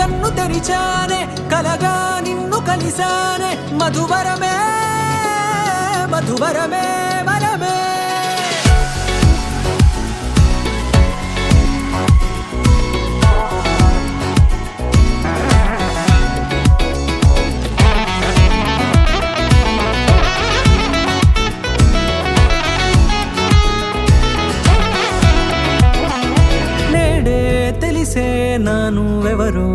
కన్ను తెరిచానే కలగా నిన్ను కలిసానే మధువరమే మధువరమే వరమే తెలిసే నానువెవరో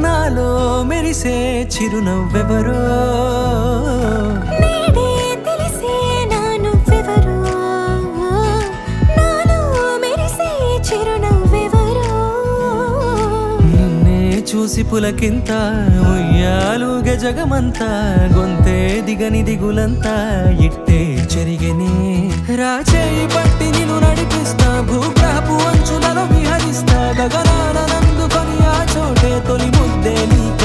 నాలో మెరిసే చిరునవ్వెవరో నేడే తెలిసే నానువెవరో నాలో మెరిసే చిరునవ్వెవరో నిన్నే చూసి పులకింత ఉయ్యాలుగ జగమంతా గొంతే దిగని దిగులంతా ఇట్టే చెరిగెనే రాచేయి పట్టి నిన్ను నడిపిస్తా భూగ్రహపు అంచులలో విహరిస్తా గగనానందుకొని ఆ చోటే తొలి ముద్దే నీకే